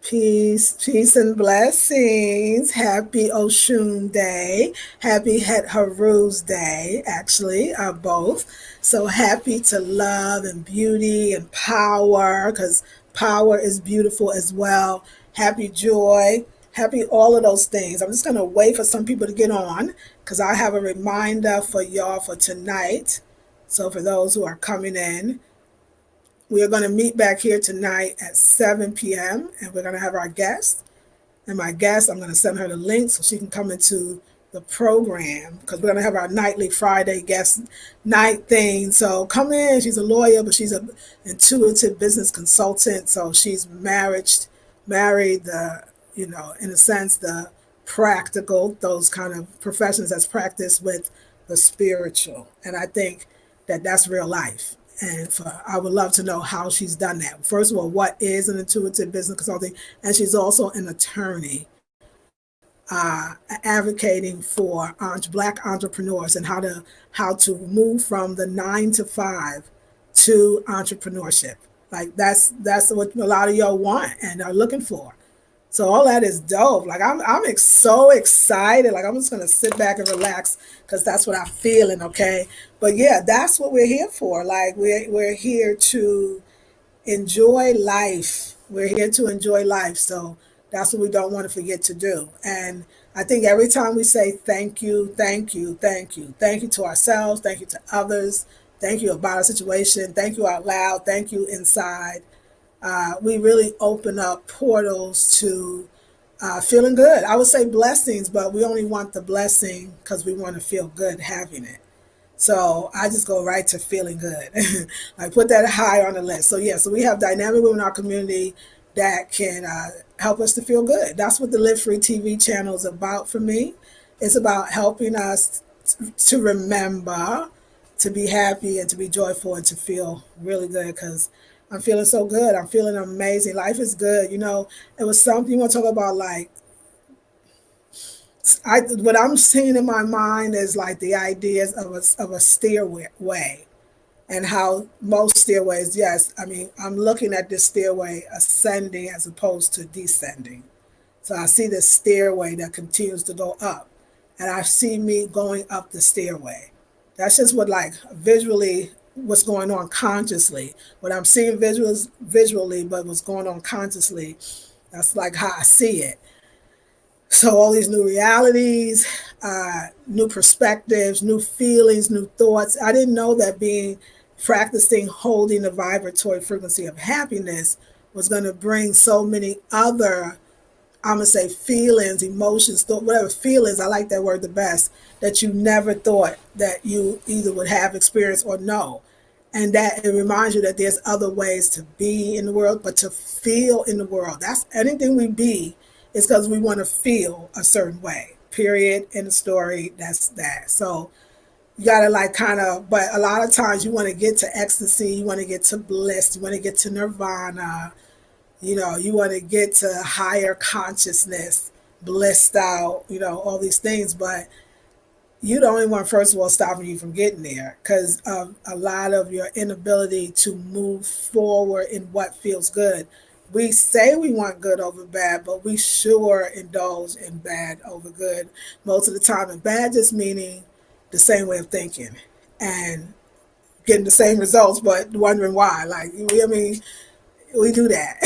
Peace, peace, and blessings. Happy Oshun Day. Happy Het Haru's Day, actually, both. So happy to love and beauty and power, because power is beautiful as well. Happy joy. Happy all of those things. I'm just going to wait for some people to get on because I have a reminder for y'all for tonight. So for those who are coming in, we are going to meet back here tonight at 7 p.m. and we're going to have our guest. And my guest, I'm going to send her the link so she can come into the program because we're going to have our nightly Friday guest night thing. So come in. She's a lawyer, but she's an intuitive business consultant. So she's married the, in a sense, the practical, those kind of professions that's practiced with the spiritual. And I think that that's real life. And I would love to know how she's done that. First of all, what is an intuitive business consulting? And she's also an attorney advocating for Black entrepreneurs and how to move from the 9 to 5 to entrepreneurship. Like that's what a lot of y'all want and are looking for. So all that is dope. Like I'm so excited. Like I'm just gonna sit back and relax because that's what I'm feeling. Okay, but yeah, that's what we're here for. Like we're here to enjoy life. We're here to enjoy life. So that's what we don't want to forget to do. And I think every time we say thank you, thank you, thank you, thank you to ourselves, thank you to others, thank you about a situation, thank you out loud, thank you inside, we really open up portals to feeling good. I would say blessings, but we only want the blessing because we want to feel good having it. So I just go right to feeling good. Like put that high on the list. So yeah, so we have dynamic women in our community that can help us to feel good. That's what the Live Free TV channel is about for me. It's about helping us to remember to be happy and to be joyful and to feel really good because I'm feeling so good. I'm feeling amazing. Life is good. It was something you want to talk about like what I'm seeing in my mind is like the ideas of a stairway and how most stairways, yes, I mean, I'm looking at this stairway ascending as opposed to descending. So I see this stairway that continues to go up and I see me going up the stairway. That's just what like visually what's going on consciously. What I'm seeing visually, but what's going on consciously, that's like how I see it. So all these new realities, new perspectives, new feelings, new thoughts. I didn't know that being practicing holding the vibratory frequency of happiness was going to bring so many other, I'm going to say feelings, emotions, whatever feelings, I like that word the best, that you never thought that you either would have experienced or know. And that it reminds you that there's other ways to be in the world, but to feel in the world. That's anything we be is because we want to feel a certain way. Period. In the story, that's that. So you gotta like kind of, but a lot of times you want to get to ecstasy, you want to get to bliss, you want to get to nirvana, you want to get to higher consciousness, blissed out, all these things, but you the only one, first of all, stopping you from getting there because of a lot of your inability to move forward in what feels good. We say we want good over bad, but we sure indulge in bad over good most of the time. And bad just meaning the same way of thinking and getting the same results, but wondering why. Like, I mean, we do that.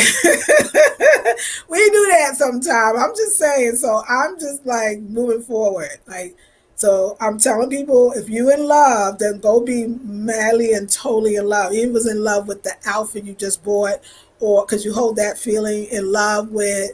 We do that sometimes. I'm just saying. So I'm just like moving forward. Like, so I'm telling people, if you in love, then go be madly and totally in love. Even if was in love with the outfit you just bought, or because you hold that feeling in love with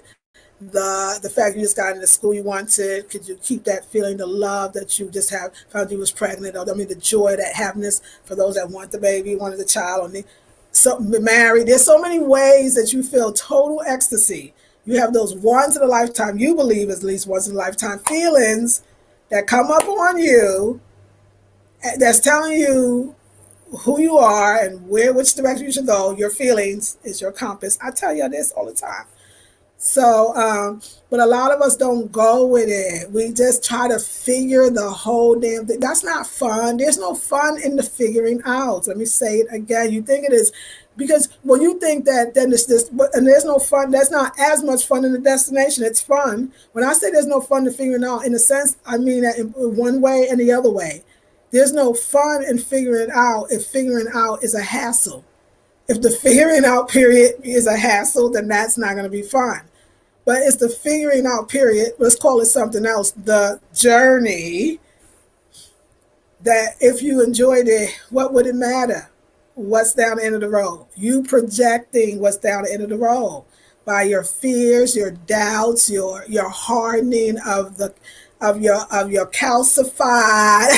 the fact you just got into school you wanted, could you keep that feeling, the love that you just have found you was pregnant, or I mean the joy, that happiness for those that want the baby, wanted the child, or so married. There's so many ways that you feel total ecstasy. You have those once in a lifetime, you believe at least once in a lifetime feelings that come up on you that's telling you who you are and which direction you should go. Your feelings is your compass. I tell you this all the time. So, but a lot of us don't go with it. We just try to figure the whole damn thing. That's not fun. There's no fun in the figuring out. Let me say it again. You think it is Because when you think that then it's this, and there's no fun, that's not as much fun in the destination. It's fun. When I say there's no fun to figuring out, in a sense, I mean that in one way and the other way. There's no fun in figuring out if figuring out is a hassle. If the figuring out period is a hassle, then that's not going to be fun. But it's the figuring out period, let's call it something else, the journey, that if you enjoyed it, what would it matter? What's down the end of the road? You projecting what's down the end of the road by your fears, your doubts, your hardening of the of your calcified.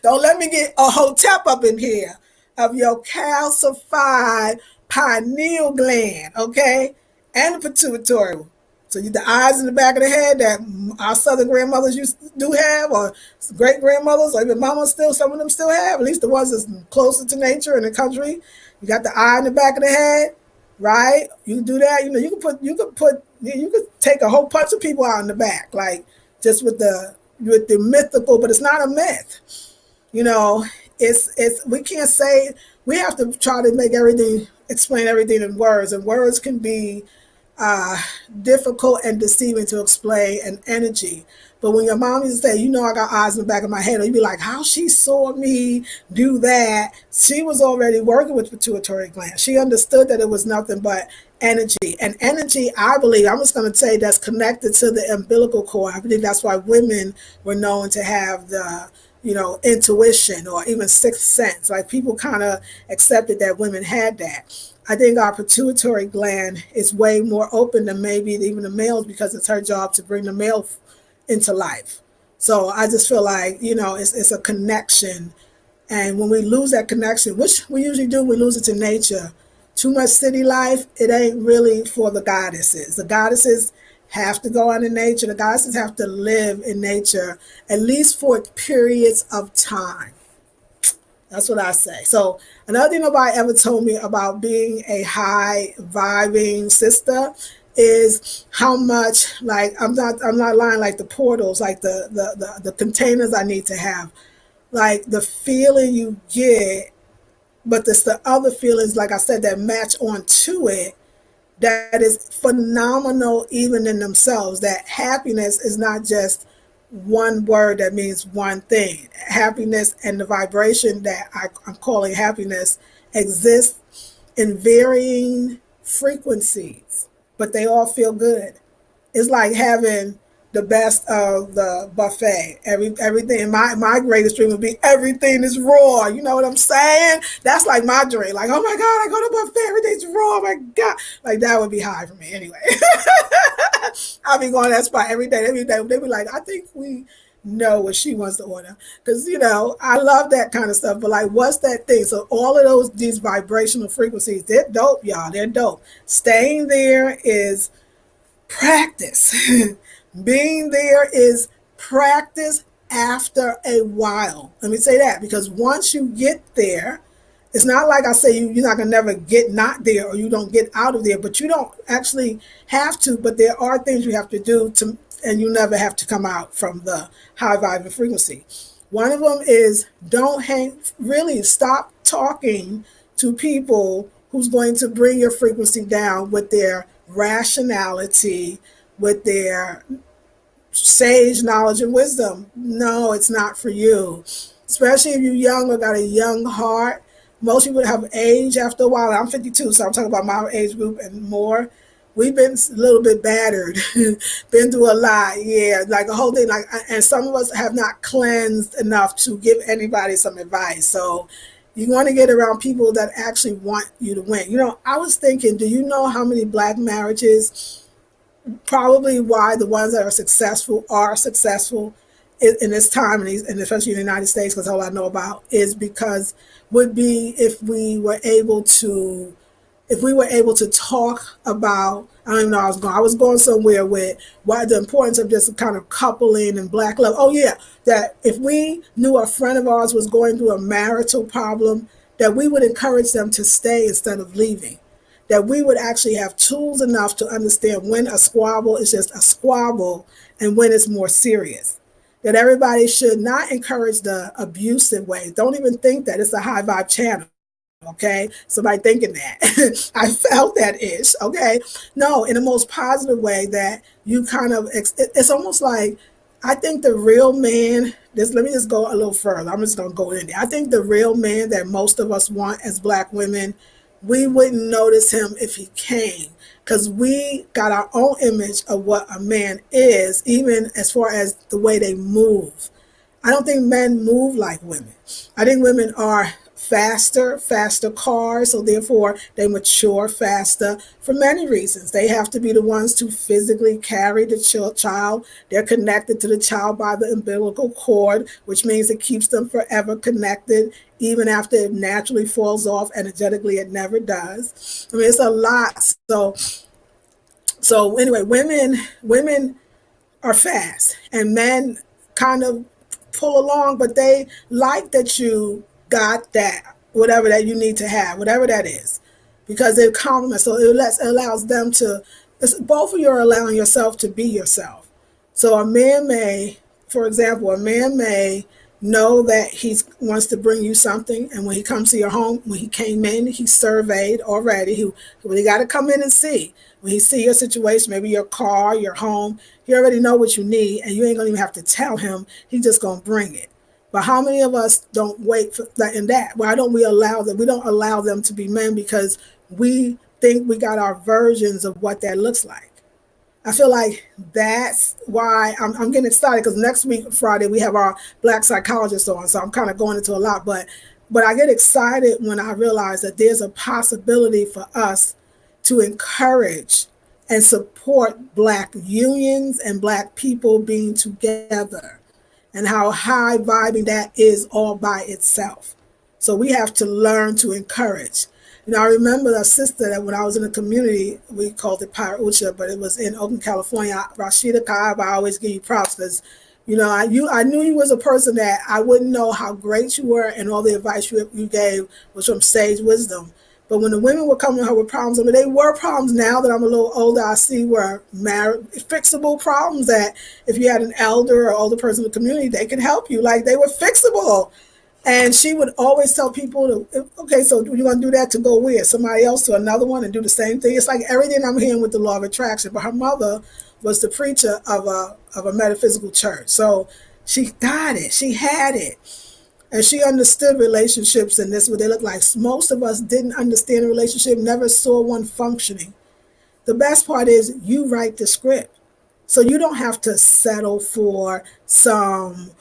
Don't let me get a hotep up in here. Of your calcified pineal gland, okay, and the pituitary. So the eyes in the back of the head that our southern grandmothers used to do have, or great grandmothers, or even mamas still, some of them still have, at least the ones that's closer to nature in the country. You got the eye in the back of the head, right? You can do that. You know, you could take a whole bunch of people out in the back, like just with the mythical, but it's not a myth. You know, it's we can't say, we have to try to make everything, explain everything in words, and words can be uh, difficult and deceiving to explain, and energy. But when your mom used to say, you know, I got eyes in the back of my head, or you'd be like, how she saw me do that. She was already working with pituitary gland. She understood that it was nothing but energy. And energy, I believe, I'm just going to say, that's connected to the umbilical cord. I believe that's why women were known to have the, you know, intuition or even sixth sense. Like people kind of accepted that women had that. I think our pituitary gland is way more open than maybe even the males, because it's her job to bring the male into life. So I just feel like, you know, it's a connection. And when we lose that connection, which we usually do, we lose it to nature. Too much city life, it ain't really for the goddesses. The goddesses have to go out in nature. The goddesses have to live in nature, at least for periods of time. That's what I say. So another thing nobody ever told me about being a high vibing sister is how much, like, I'm not lying, like the portals, like the containers I need to have, like the feeling you get, but there's the other feelings, like I said, that match onto it, that is phenomenal even in themselves. That happiness is not just one word that means one thing. Happiness and the vibration that I'm calling happiness exists in varying frequencies, but they all feel good. It's like having the best of the buffet. Everything. My greatest dream would be everything is raw. You know what I'm saying? That's like my dream. Like, oh my God, I go to buffet, everything's raw. Oh my God, like that would be high for me anyway. I'll be going to that spot every day. Every day they be like, I think we know what she wants to order, because you know I love that kind of stuff. But like, what's that thing? So all of these vibrational frequencies, they're dope, y'all. They're dope. Staying there is practice. Being there is practice after a while. Let me say that, because once you get there, it's not like I say you're not going to never get not there, or you don't get out of there, but you don't actually have to. But there are things you have to do to, and you never have to come out from the high vibe frequency. One of them is don't hang, really stop talking to people who's going to bring your frequency down with their rationality, with their sage knowledge and wisdom. No, it's not for you. Especially if you're young or got a young heart. Most people have age after a while. I'm 52, so I'm talking about my age group and more. We've been a little bit battered, been through a lot, yeah, like a whole thing. Like, and some of us have not cleansed enough to give anybody some advice. So you want to get around people that actually want you to win. You know, I was thinking, do you know how many black marriages, probably why the ones that are successful in this time, and especially in the United States, because all I know about is because would be if we were able to talk about, I don't even know, I was going somewhere with why the importance of just kind of coupling and black love. Oh yeah, that if we knew a friend of ours was going through a marital problem, that we would encourage them to stay instead of leaving. That we would actually have tools enough to understand when a squabble is just a squabble and when it's more serious. That everybody should not encourage the abusive way. Don't even think that it's a high vibe channel. Okay, somebody thinking that. I felt that ish. Okay, no, in the most positive way that you kind of, it's almost like, I think the real man, this, let me just go a little further. I'm just going to go in there. I think the real man that most of us want as black women, we wouldn't notice him if he came, because we got our own image of what a man is, even as far as the way they move. I don't think men move like women. I think women are faster cars, so therefore they mature faster for many reasons. They have to be the ones to physically carry the child. They're connected to the child by the umbilical cord, which means it keeps them forever connected, even after it naturally falls off. Energetically, it never does. I mean, it's a lot. So anyway, women are fast, and men kind of pull along, but they like that you got that, whatever that you need to have, whatever that is, because it complements. So it allows them to, both of you are allowing yourself to be yourself. So a man may, for example, a man may know that he wants to bring you something, and when he comes to your home, when he came in, he surveyed already. He got to come in and see. When he see your situation, maybe your car, your home, he already know what you need, and you ain't gonna even have to tell him. He's just gonna bring it. But how many of us don't wait for that? And that, why don't we allow them? We don't allow them to be men because we think we got our versions of what that looks like. I feel like that's why I'm getting excited, because next week, Friday, we have our black psychologist on. So I'm kind of going into a lot, but I get excited when I realize that there's a possibility for us to encourage and support black unions and black people being together, and how high vibing that is all by itself. So we have to learn to encourage. You know, I remember a sister that when I was in the community, we called it Pirate Ucha, but it was in Oakland, California. Rashida Kaib, I always give you props because, you know, I knew you was a person that I wouldn't know how great you were, and all the advice you gave was from sage wisdom. But when the women were coming to her with problems, I mean, they were problems. Now that I'm a little older, I see were fixable problems that if you had an elder or older person in the community, they could help you. Like, they were fixable. And she would always tell people, okay, so you want to do that to go where? Somebody else to another one and do the same thing? It's like everything I'm hearing with the law of attraction. But her mother was the preacher of a metaphysical church. So she got it. She had it. And she understood relationships and this, what they look like. Most of us didn't understand a relationship, never saw one functioning. The best part is you write the script. So you don't have to settle for some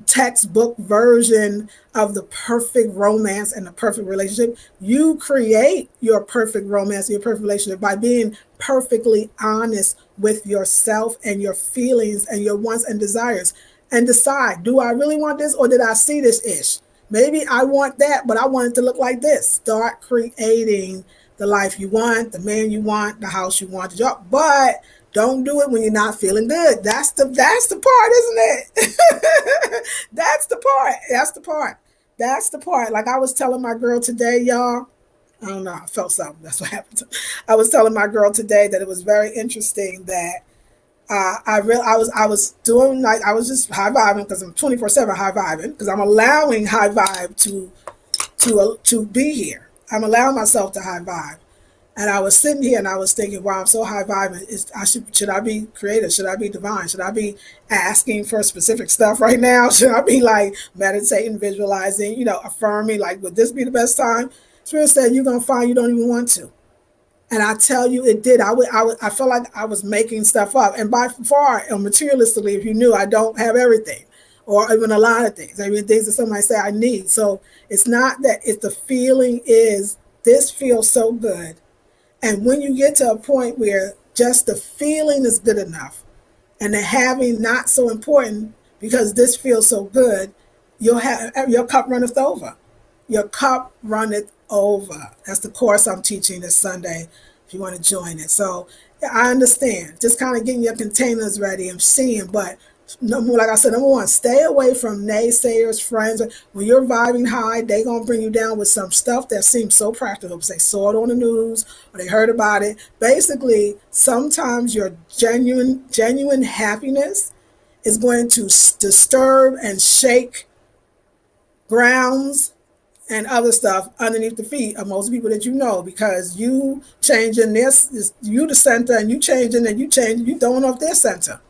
textbook version of the perfect romance and the perfect relationship. You create your perfect romance, your perfect relationship by being perfectly honest with yourself and your feelings and your wants and desires, and decide, do I really want this, or did I see this ish? Maybe I want that, but I want it to look like this. Start creating the life you want, the man you want, the house you want, the job. But don't do it when you're not feeling good. That's the part, isn't it? That's the part. That's the part. Like I was telling my girl today, y'all. I don't know. I felt something. That's what happened. I was telling my girl today that it was very interesting that I was doing, like, I was just high vibing because I'm 24/7 high vibing, because I'm allowing high vibe to be here. I'm allowing myself to high vibe. And I was sitting here and I was thinking, wow, I'm so high vibing. Should I be creative? Should I be divine? Should I be asking for specific stuff right now? Should I be like meditating, visualizing, affirming, like, would this be the best time? Spirit said, you're going to find you don't even want to. And I tell you, it did. I felt like I was making stuff up. And by far, materialistically, if you knew, I don't have everything, or even a lot of things. I mean, things that somebody say I need. So it's not that, it's the feeling is, this feels so good. And when you get to a point where just the feeling is good enough, and the having not so important, because this feels so good, your cup runneth over. Your cup runneth over. That's the course I'm teaching this Sunday, if you want to join it. So yeah, I understand. Just kind of getting your containers ready and seeing, but like I said, number one, stay away from naysayers, friends. When you're vibing high, they're going to bring you down with some stuff that seems so practical. They saw it on the news or they heard about it. Basically, sometimes your genuine happiness is going to disturb and shake grounds and other stuff underneath the feet of most people that you know, because you changing this, you the center, and you changing and you changing, you throwing off their center.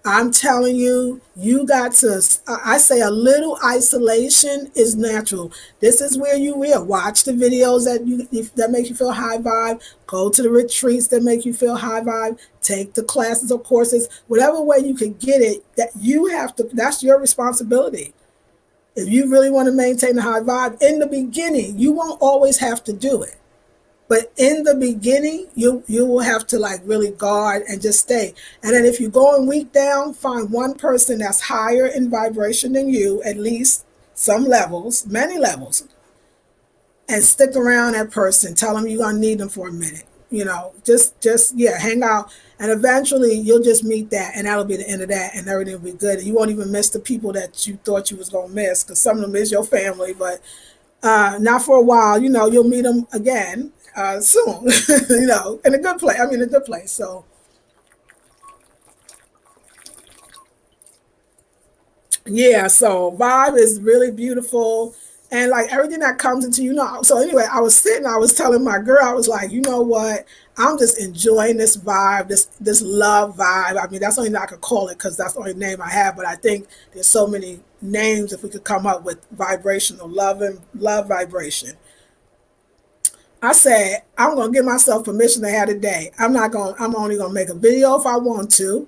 I'm telling you, you got to, I say a little isolation is natural. This is where you will watch the videos that make you feel high vibe, go to the retreats that make you feel high vibe, take the classes or courses, whatever way you can get it, that you have to, that's your responsibility. If you really want to maintain the high vibe in the beginning, you won't always have to do it. But in the beginning, you will have to like really guard and just stay. And then if you're going weak down, find one person that's higher in vibration than you, at least some levels, many levels, and stick around that person. Tell them you're gonna need them for a minute. Just yeah, hang out, and eventually you'll just meet that, and that'll be the end of that, and everything will be good. You won't even miss the people that you thought you was gonna miss, because some of them is your family, but not for a while. You'll meet them again soon. In a good place. I mean, a good place. So yeah, so vibe is really beautiful, and like everything that comes into so anyway, I was telling my girl, I was like, you know what, I'm just enjoying this vibe, this love vibe. I mean, that's the only thing I could call it, because that's the only name I have, but I think there's so many names if we could come up with vibrational love, and love vibration. I said, I'm gonna give myself permission to have a day. I'm only gonna make a video if I want to.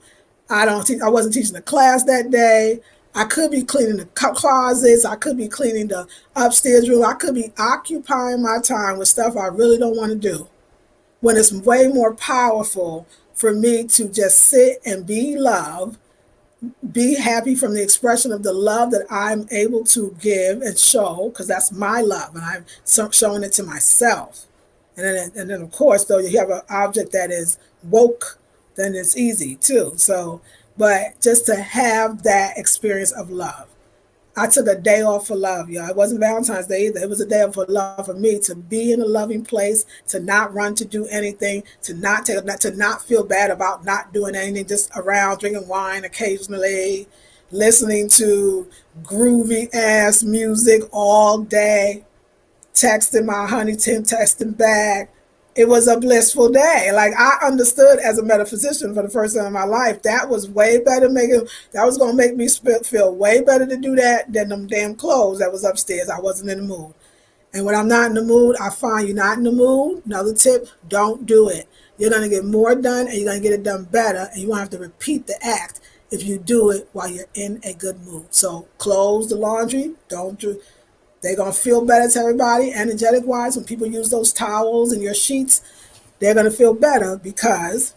I wasn't teaching a class that day. I could be cleaning the closets. I could be cleaning the upstairs room. I could be occupying my time with stuff I really don't want to do. When it's way more powerful for me to just sit and be love, be happy from the expression of the love that I'm able to give and show, because that's my love, and I'm showing it to myself. And then of course, though, you have an object that is woke, then it's easy too. So, but just to have that experience of love. I took a day off for love, y'all. It wasn't Valentine's Day either. It was a day off for love for me, to be in a loving place, to not run to do anything, to not feel bad about not doing anything, just around drinking wine occasionally, listening to groovy ass music all day, texting my honey Tim, texting back. It was a blissful day. Like, I understood as a metaphysician for the first time in my life, that was way better that was going to make me feel way better to do that than them damn clothes that was upstairs. I wasn't in the mood. And when I'm not in the mood, I find you're not in the mood. Another tip, don't do it. You're going to get more done, and you're going to get it done better, and you won't have to repeat the act if you do it while you're in a good mood. So close the laundry. Don't do They're going to feel better to everybody, energetic wise. When people use those towels and your sheets, they're going to feel better, because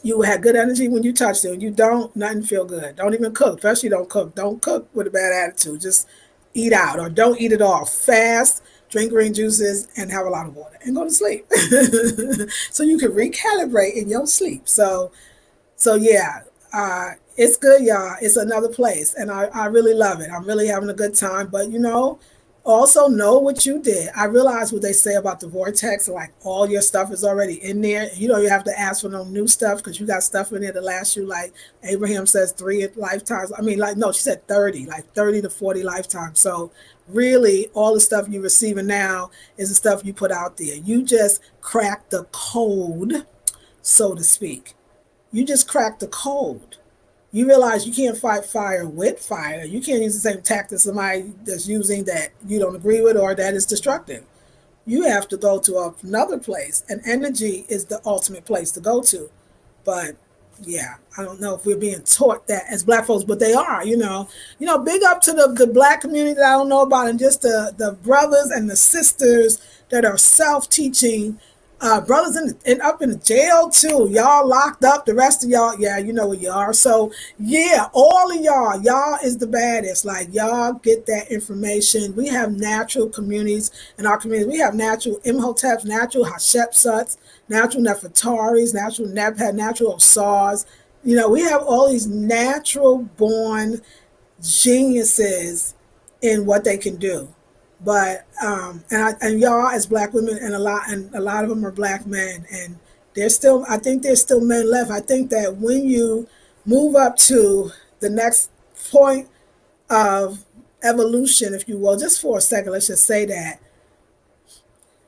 you had good energy when you touched it. When you don't, nothing feel good. Don't even cook. Especially don't cook. Don't cook with a bad attitude. Just eat out, or don't eat at all. Fast, drink green juices, and have a lot of water, and go to sleep. So you can recalibrate in your sleep. So yeah, it's good, y'all. It's another place, and I really love it. I'm really having a good time. But also know what you did. I realize what they say about the vortex, like all your stuff is already in there. You have to ask for no new stuff, because you got stuff in there to last you, like Abraham says, 3 lifetimes. I mean, like, no, she said 30, like 30 to 40 lifetimes. So really, all the stuff you're receiving now is the stuff you put out there. You just cracked the code, so to speak. You just cracked the code. You realize you can't fight fire with fire. You can't use the same tactic somebody that's using that you don't agree with, or that is destructive. You have to go to another place, and energy is the ultimate place to go to. But yeah, I don't know if we're being taught that as Black folks, but they are. Big up to the Black community that I don't know about, and just the brothers and the sisters that are self-teaching, brothers up in the jail too. Y'all locked up. The rest of y'all, yeah, you know where you are. So yeah, all of y'all is the baddest. Like, y'all get that information. We have natural communities in our community. We have natural Imhoteps, natural Hatshepsuts, natural Nefertaris, natural Nebhat, natural Osars. We have all these natural born geniuses in what they can do. But and y'all as Black women, and a lot of them are Black men, and I think there's still men left. I think that when you move up to the next point of evolution, if you will, just for a second, let's just say that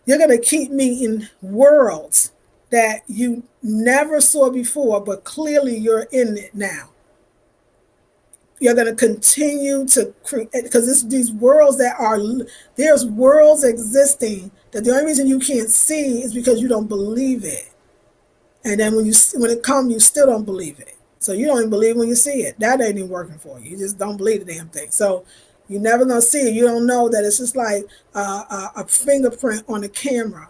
you're going to keep meeting worlds that you never saw before, but clearly you're in it now. You're going to continue to create, because these worlds that are, there's worlds existing that the only reason you can't see is because you don't believe it. And then when it comes, you still don't believe it. So you don't even believe when you see it. That ain't even working for you. You just don't believe the damn thing. So you're never going to see it. You don't know that it's just like a fingerprint on the camera.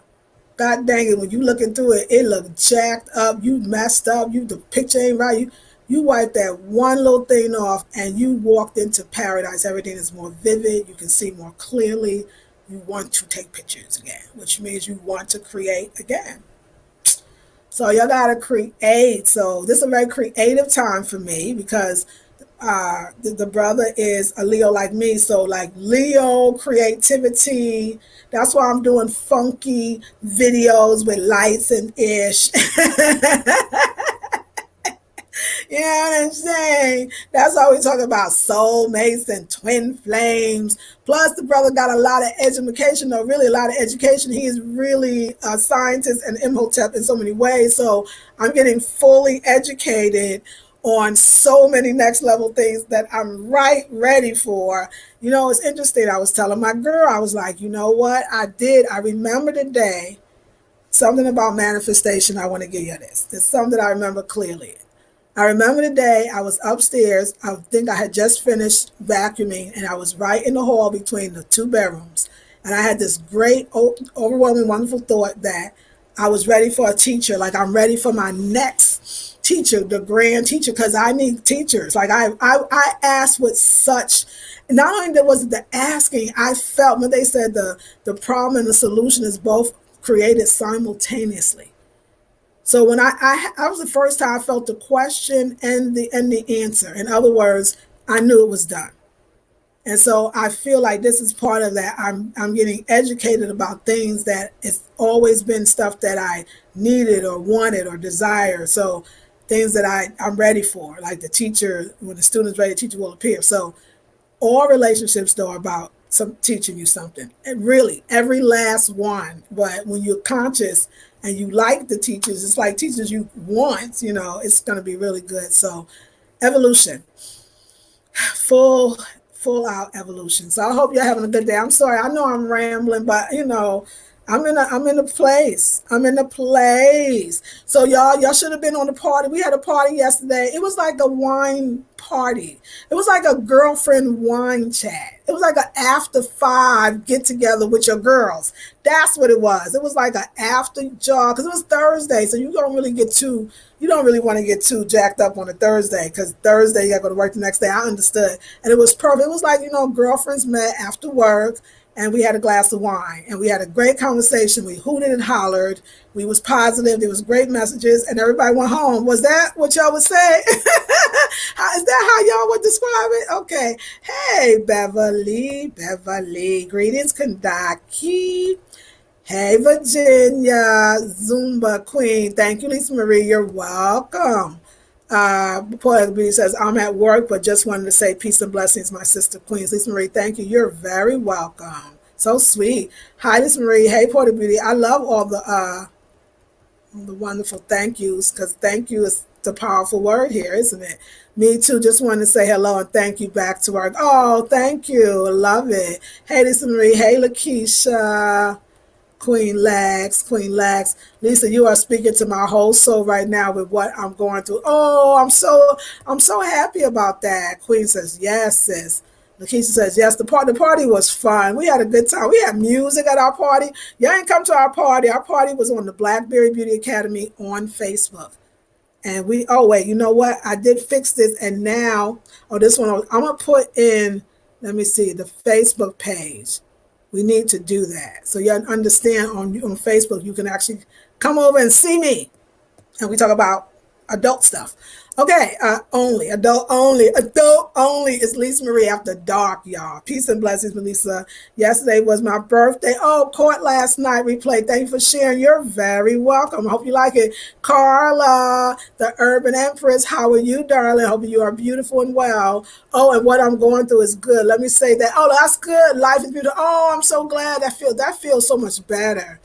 God dang it, when you looking through it, it look jacked up. You messed up. The picture ain't right. You wipe that one little thing off and you walked into paradise. Everything is more vivid. You can see more clearly. You want to take pictures again, which means you want to create again. So y'all gotta create. So this is a very creative time for me because the brother is a Leo like me. So like Leo creativity. That's why I'm doing funky videos with lights and ish. You know what I'm saying? That's why we talk about soulmates and twin flames. Plus, the brother got a lot of education, or really a lot of education. He is really a scientist and Imhotep in so many ways. So I'm getting fully educated on so many next level things that I'm right ready for. You know, it's interesting. I was telling my girl, I was like, you know what? I remember the day, something about manifestation. I want to give you this. It's something that I remember clearly. I remember the day I was upstairs. I think I had just finished vacuuming and I was right in the hall between the two bedrooms. And I had this great, overwhelming, wonderful thought that I was ready for a teacher. Like I'm ready for my next teacher, the grand teacher, because I need teachers. Like I asked with such, not only there was the asking, I felt when they said the problem and the solution is both created simultaneously. So when I was the first time I felt the question and the answer. In other words, I knew it was done. And so I feel like this is part of that. I'm getting educated about things that it's always been stuff that I needed or wanted or desired. So things that I'm ready for, like the teacher, when the student's ready, the teacher will appear. So all relationships though are about teaching you something. And really, every last one. But when you're conscious and you like the teachers, it's like teachers you want, it's going to be really good. So evolution, full out evolution. So I hope you're having a good day. I'm sorry. I know I'm rambling, but I'm in a place. I'm in a place. So y'all should have been on the party. We had a party yesterday. It was like a wine party. It was like a girlfriend wine chat. It was like an after 5 get together with your girls. That's what it was. It was like an after jog because it was Thursday. So you don't really want to get too jacked up on a Thursday because Thursday you got to go to work the next day. I understood. And it was perfect. It was like, girlfriends met after work. And we had a glass of wine and we had a great conversation. We hooted and hollered. We was positive. There was great messages and everybody went home. Was that what y'all would say? Is that how y'all would describe it? Okay. Hey, Beverly. Greetings, Kandaki. Hey, Virginia. Zumba Queen. Thank you, Lisa Marie. You're welcome. Poetic Beauty says, I'm at work, but just wanted to say peace and blessings, my sister Queens. Lisa Marie, thank you. You're very welcome. So sweet. Hi, Lisa Marie. Hey, Poetic Beauty. I love all the wonderful thank yous because thank you is the powerful word here, isn't it? Me too. Just wanted to say hello and thank you back to work. Oh, thank you. Love it. Hey, Lisa Marie. Hey, Lakeisha. Queen Lags. Lisa, you are speaking to my whole soul right now with what I'm going through. Oh, I'm so happy about that. Queen says, yes, sis. Lakeisha says, yes, the party was fun. We had a good time. We had music at our party. Y'all ain't come to our party. Our party was on the Blackberry Beauty Academy on Facebook. And wait, you know what? I did fix this and now, this one, I'm going to put in, let me see, the Facebook page. We need to do that. So you understand on Facebook, you can actually come over and see me. And we talk about adult stuff. Okay, only adult only is Lisa Marie after dark, y'all. Peace and blessings, Melissa. Yesterday was my birthday. Oh, court last night replay. Thank you for sharing. You're very welcome. I hope you like it. Carla, the Urban Empress. How are you, darling? Hope you are beautiful and well. Oh, and what I'm going through is good. Let me say that. Oh, that's good. Life is beautiful. Oh, I'm so glad. That feels so much better.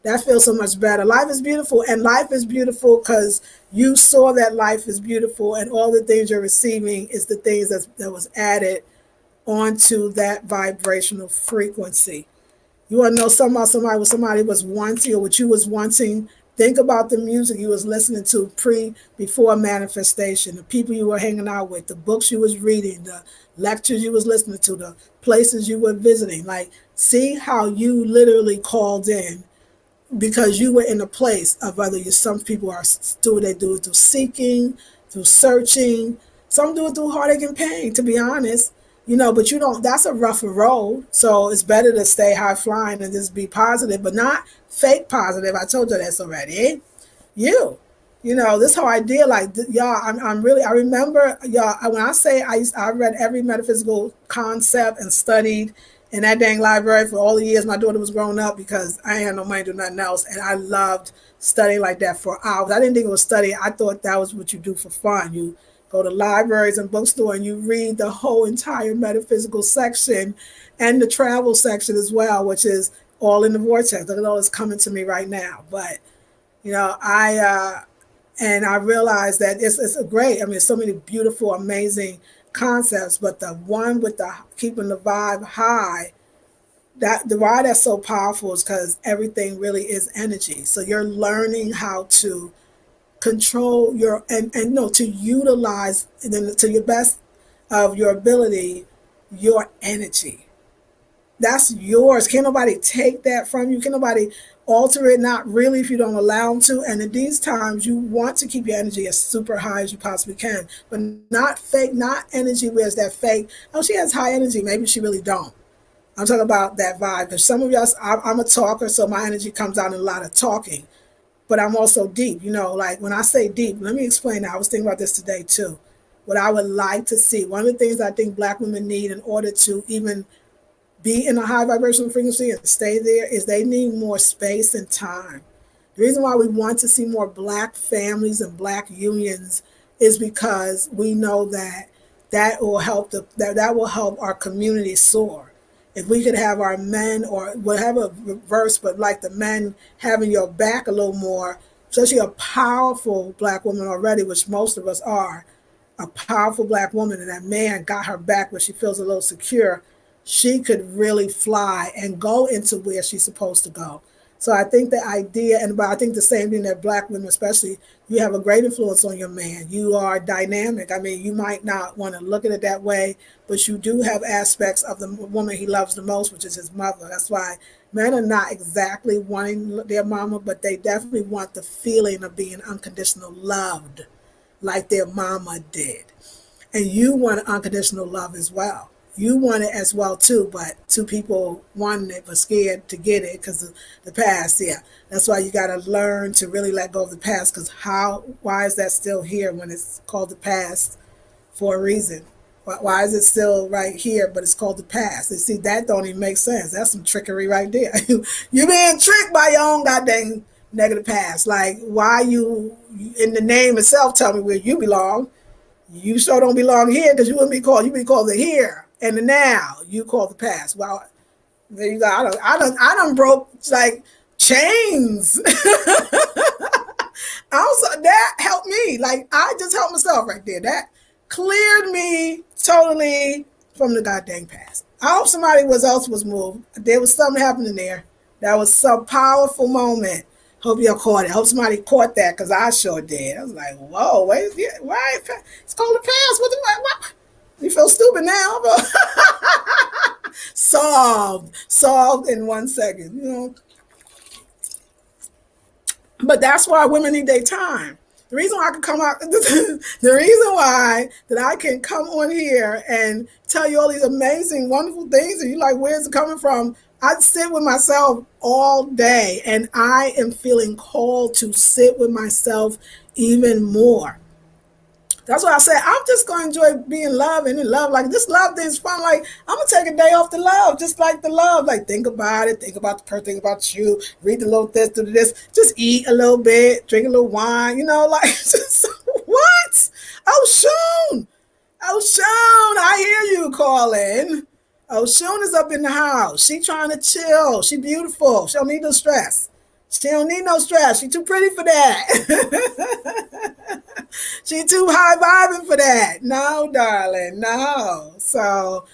That feels so much better. Life is beautiful, and life is beautiful because you saw that life is beautiful, and all the things you're receiving is the things that was added onto that vibrational frequency. You want to know something about somebody, what somebody was wanting or what you was wanting? Think about the music you was listening to before manifestation, the people you were hanging out with, the books you was reading, the lectures you was listening to, the places you were visiting. Like, see how you literally called in because you were in a place of whether you, some people are they do it through seeking, through searching, some do it through heartache and pain, to be honest. But you don't, that's a rougher road. So it's better to stay high flying and just be positive, but not fake positive. I told you this already. You this whole idea, like, y'all, I'm really, I remember, y'all, when I say I read every metaphysical concept and studied in that dang library for all the years my daughter was growing up, because I ain't had no money to do nothing else, and I loved studying like that for hours. I didn't think it was study. I thought that was what you do for fun. You go to libraries and bookstore and you read the whole entire metaphysical section and the travel section as well, which is all in the vortex. Look at all that's coming to me right now. But I realized that it's a great. I mean, so many beautiful, amazing concepts, but the one with the keeping the vibe high, that the why that's so powerful is because everything really is energy. So you're learning how to control your and no to utilize to your best of your ability your energy. That's yours. Can't nobody take that from you. Can't nobody alter it. Not really, if you don't allow them to. And in these times, you want to keep your energy as super high as you possibly can, but not fake, not energy where it's that fake. Oh, she has high energy. Maybe she really don't. I'm talking about that vibe. Because some of us, I'm a talker, so my energy comes out in a lot of talking. But I'm also deep. Like when I say deep, let me explain that. I was thinking about this today too. What I would like to see. One of the things I think Black women need in order to even be in a high vibrational frequency and stay there is they need more space and time. The reason why we want to see more Black families and Black unions is because we know that will help that will help our community soar. If we could have our men, or whatever reverse, but like the men having your back a little more, especially a powerful Black woman already, which most of us are, a powerful Black woman, and that man got her back where she feels a little secure, she could really fly and go into where she's supposed to go. So I think the idea, but I think the same thing that Black women, especially, you have a great influence on your man. You are dynamic. I mean, you might not want to look at it that way, but you do have aspects of the woman he loves the most, which is his mother. That's why men are not exactly wanting their mama, but they definitely want the feeling of being unconditional loved like their mama did. And you want unconditional love as well. You want it as well too, but two people wanting it but scared to get it because of the past. Yeah, that's why you got to learn to really let go of the past. Because why is that still here when it's called the past for a reason? Why is it still right here, but it's called the past? And see, that don't even make sense. That's some trickery right there. You being tricked by your own goddamn negative past. Like, why you in the name itself tell me where you belong? You sure don't belong here because you wouldn't be called. You be called the here and the now. You call the past. Well, there you go. I done broke like chains. Also, that helped me. Like, I just helped myself right there. That cleared me totally from the goddamn past. I hope somebody else was moved. There was something happening there. That was some powerful moment. Hope y'all caught it. Hope somebody caught that because I sure did. I was like, whoa, wait, why? It's called the past. What? You feel stupid now? Solved in 1 second. But that's why women need their time. The reason why I can come out, the reason why that I can come on here and tell you all these amazing, wonderful things, and you're like, where's it coming from? I sit with myself all day, and I am feeling called to sit with myself even more. That's why I say I'm just gonna enjoy being loved and in love. Like this love thing's fun. Like I'm gonna take a day off the love, just like the love. Like think about it, think about the person, think about you, read the little this, do this, just eat a little bit, drink a little wine, like just what? Oh Shun! Oh Shun, I hear you calling. Oh Shun is up in the house. She trying to chill. She beautiful. She don't need no stress. She don't need no stress. She too pretty for that. She too high vibing for that. No, darling, no. So,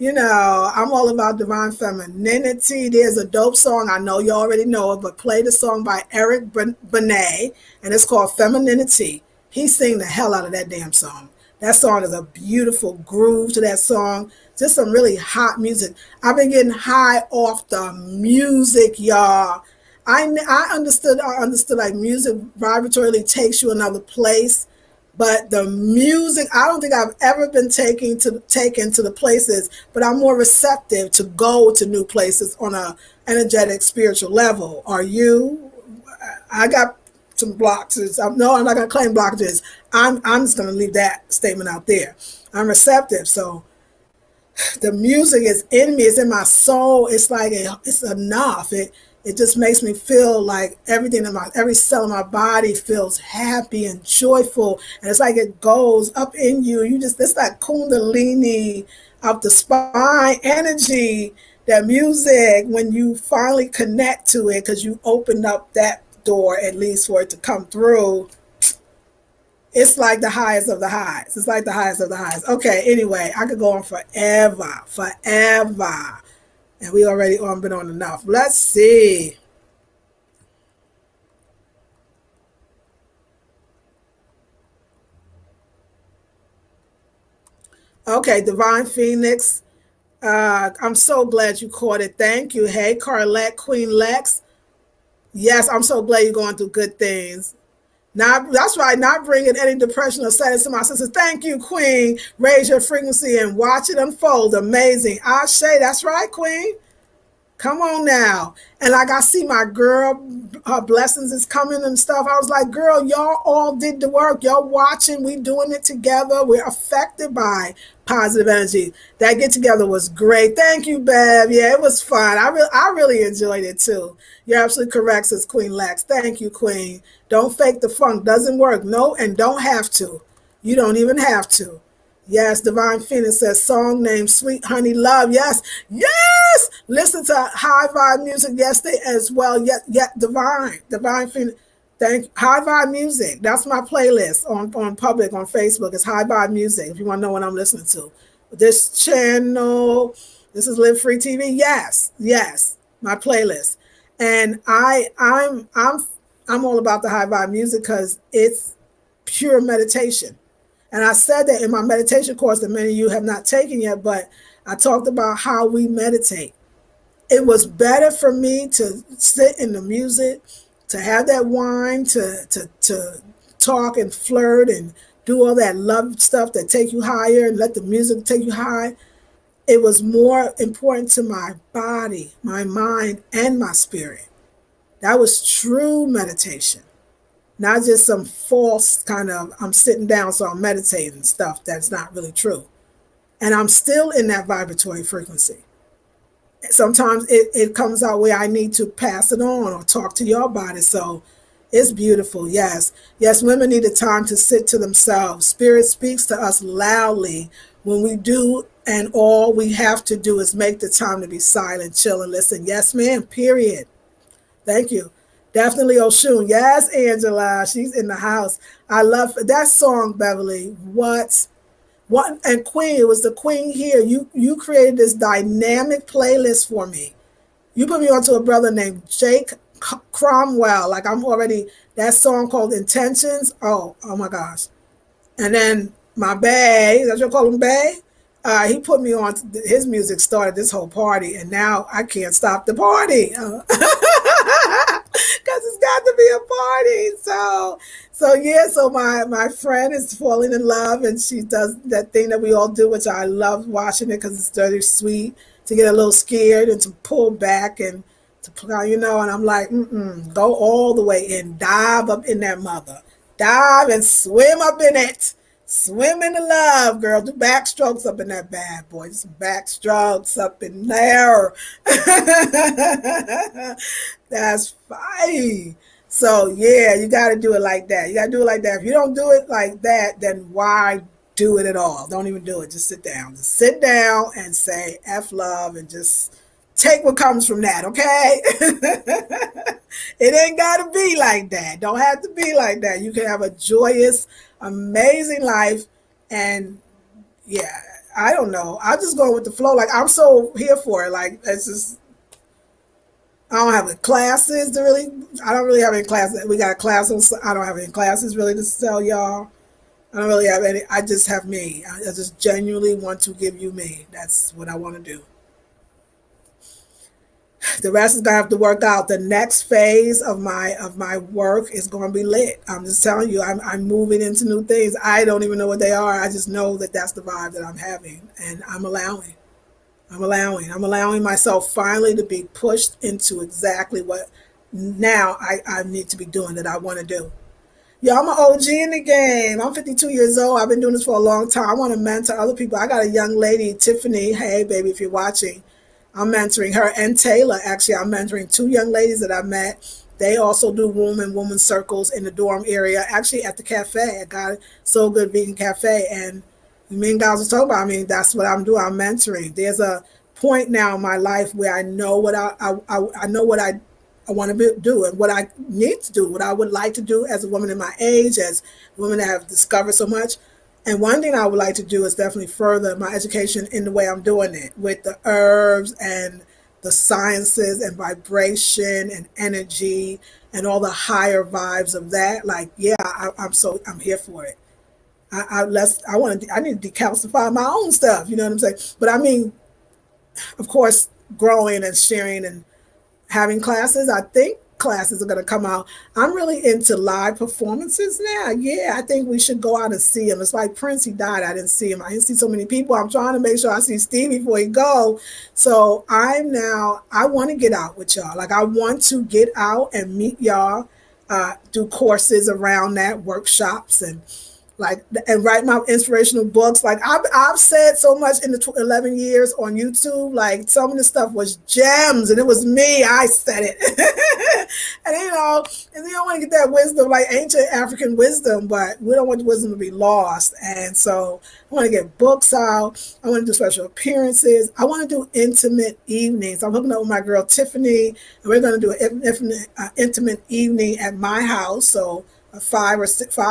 I'm all about divine femininity. There's a dope song. I know you already know it, but play the song by Eric Benet, and it's called Femininity. He sing the hell out of that damn song. That song is a beautiful groove to that song. Just some really hot music. I've been getting high off the music, y'all. I understood like music vibratorily takes you another place, but the music, I don't think I've ever been taken to the places, but I'm more receptive to go to new places on a energetic spiritual level. Are you? I got some blockages. No, I'm not gonna claim blockages. I'm just gonna leave that statement out there. I'm receptive, so the music is in me. It's in my soul. It's like it's enough. It just makes me feel like every cell in my body feels happy and joyful, and it's like it goes up in you. It's like kundalini of the spine energy. That music, when you finally connect to it, because you opened up that door at least for it to come through, it's like the highest of the highs. It's like the highest of the highs. Okay, anyway, I could go on forever, forever. And we already been on enough. Let's see. Okay, Divine Phoenix. I'm so glad you caught it. Thank you. Hey, Carlette, Queen Lex. Yes, I'm so glad you're going through good things. Not that's right. Not bringing any depression or sadness to my sisters. Thank you, Queen. Raise your frequency and watch it unfold. Amazing. Ashe. That's right, Queen. Come on now. And like I see my girl, her blessings is coming and stuff. I was like, girl, y'all all did the work. Y'all watching. We doing it together. We're affected by positive energy. That get together was great. Thank you, Bev. Yeah, it was fun. I really enjoyed it too. You're absolutely correct, says Queen Lex. Thank you, Queen. Don't fake the funk. Doesn't work. No, and don't have to. You don't even have to. Yes, Divine Phoenix says song named Sweet Honey Love. Yes, yes. Listen to high vibe music yesterday as well. Yet Divine Phoenix. Thank high vibe music. That's my playlist on public on Facebook. It's high vibe music. If you want to know what I'm listening to, this channel. This is Live Free TV. Yes, yes. My playlist, and I'm all about the high vibe music because it's pure meditation. And I said that in my meditation course that many of you have not taken yet, but I talked about how we meditate. It was better for me to sit in the music, to have that wine, to talk and flirt and do all that love stuff that take you higher and let the music take you high. It was more important to my body, my mind, and my spirit. That was true meditation. Not just some false kind of I'm sitting down so I'm meditating stuff that's not really true. And I'm still in that vibratory frequency. Sometimes it comes out where I need to pass it on or talk to your body. So it's beautiful. Yes. Yes, women need a time to sit to themselves. Spirit speaks to us loudly when we do, and all we have to do is make the time to be silent, chill, and listen. Yes, ma'am. Period. Thank you. Definitely Oshun. Yes, Angela. She's in the house. I love that song, Beverly. What and Queen, it was the Queen here. You created this dynamic playlist for me. You put me onto a brother named Jake Cromwell. Like I'm already that song called Intentions. Oh my gosh. And then my bae, that's what you call him, bae. He put me on. His music started this whole party, and now I can't stop the party because it's got to be a party. So yeah. So my friend is falling in love, and she does that thing that we all do, which I love watching it because it's very sweet to get a little scared and to pull back and and I'm like, go all the way in, dive up in that mother, dive and swim up in it, swim in the love, girl. Do backstrokes up in that bad boy, just backstrokes up in there. That's fine. So yeah, you got to do it like that. You got to do it like that. If you don't do it like that, then why do it at all? Don't even do it. Just sit down. Just sit down and say F love and just take what comes from that, okay? It ain't got to be like that. Don't have to be like that. You can have a joyous, amazing life. And yeah, I don't know. I just go with the flow. Like, I'm so here for it. Like, it's just, I don't have any classes to really, I don't really have any classes. We got classes. I don't have any classes really to sell y'all. I don't really have any. I just have me. I just genuinely want to give you me. That's what I want to do. The rest is gonna have to work out. The next phase of my work is gonna be lit. I'm just telling you, I'm moving into new things. I don't even know what they are. I just know that that's the vibe that I'm having, and I'm allowing. I'm allowing myself finally to be pushed into exactly what now I need to be doing that I want to do. Yeah, I'm an OG in the game. I'm 52 years old. I've been doing this for a long time. I want to mentor other people. I got a young lady, Tiffany. Hey, baby, if you're watching, I'm mentoring her and Taylor. Actually, I'm mentoring two young ladies that I met. They also do womb and woman circles in the Durham area, actually at the cafe. I got So Good Vegan Cafe. And me and guys was talking about, I mean, that's what I'm doing. I'm mentoring. There's a point now in my life where I know what I know what I want to do and what I need to do, what I would like to do as a woman in my age, as women that have discovered so much. And one thing I would like to do is definitely further my education in the way I'm doing it with the herbs and the sciences and vibration and energy and all the higher vibes of that. Like, yeah, I'm here for it. I need to decalcify my own stuff. You know what I'm saying? But I mean, of course, growing and sharing and having classes. I think classes are going to come out. I'm really into live performances now. Yeah, I think we should go out and see him. It's like Prince, he died. I didn't see him. I didn't see so many people. I'm trying to make sure I see Steve before he go. So I want to get out with y'all. Like, I want to get out and meet y'all, do courses around that, workshops, like, and write my inspirational books. Like, I've said so much in the 11 years on YouTube. Like, some of the stuff was gems, and it was me. I said it. And you don't want to get that wisdom, like ancient African wisdom, but we don't want the wisdom to be lost. And so I want to get books out. I want to do special appearances. I want to do intimate evenings. I'm hooking up with my girl Tiffany, and we're going to do an intimate evening at my house. So five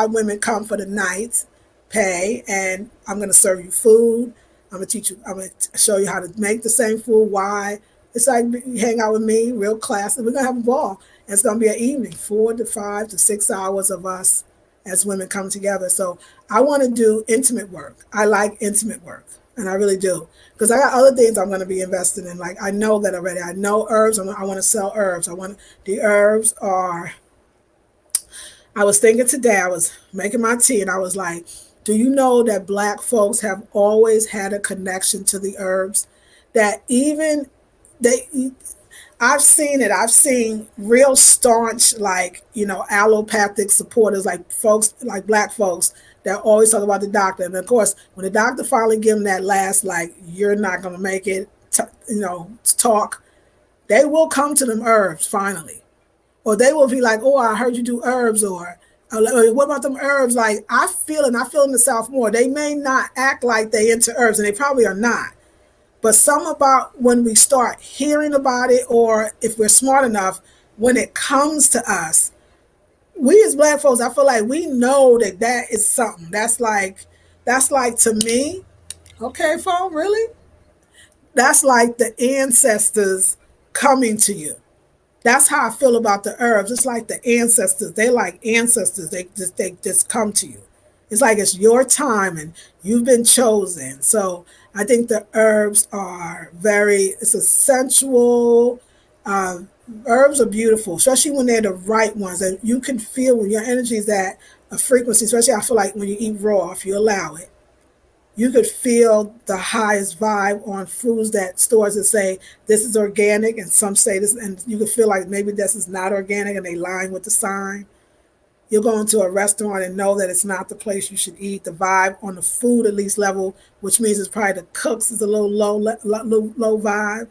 women come for the night, pay, and I'm going to serve you food. I'm going to teach you, I'm going to show you how to make the same food. Why? It's like you hang out with me, real class, and we're going to have a ball. And it's going to be an evening, 4 to 5 to 6 hours of us as women come together. So I want to do intimate work. I like intimate work, and I really do. Because I got other things I'm going to be investing in. Like, I know that already. I know herbs. I want to sell herbs. The herbs are, I was thinking today, I was making my tea, and I was like, do you know that Black folks have always had a connection to the herbs? That even they, I've seen it. I've seen real staunch, like, allopathic supporters, like folks, like Black folks that always talk about the doctor. And of course, when the doctor finally give them that last, like, you're not going to make it, talk, they will come to them herbs finally. Or they will be like, oh, I heard you do herbs, or what about them herbs? Like, I feel in the South more. They may not act like they into herbs, and they probably are not. But some about when we start hearing about it, or if we're smart enough, when it comes to us, we as Black folks, I feel like we know that is something. That's like to me, okay, phone, really? That's like the ancestors coming to you. That's how I feel about the herbs. It's like the ancestors. They like ancestors. They just come to you. It's like it's your time and you've been chosen. So I think the herbs are it's a sensual. Uh, Herbs are beautiful, especially when they're the right ones. And you can feel when your energy is at a frequency, especially I feel like when you eat raw, if you allow it. You could feel the highest vibe on foods that stores that say this is organic and some say this, and you could feel like maybe this is not organic and they lying with the sign. You'll go into a restaurant and know that it's not the place you should eat. The vibe on the food, at least level, which means it's probably the cooks is a little low vibe.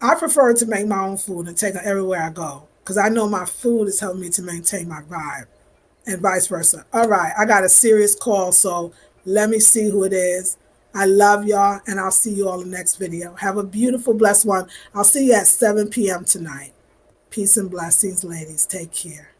I prefer to make my own food and take it everywhere I go because I know my food is helping me to maintain my vibe and vice versa. All right, I got a serious call, so let me see who it is. I love y'all, and I'll see you all in the next video. Have a beautiful, blessed one. I'll see you at 7 p.m. tonight. Peace and blessings, ladies. Take care.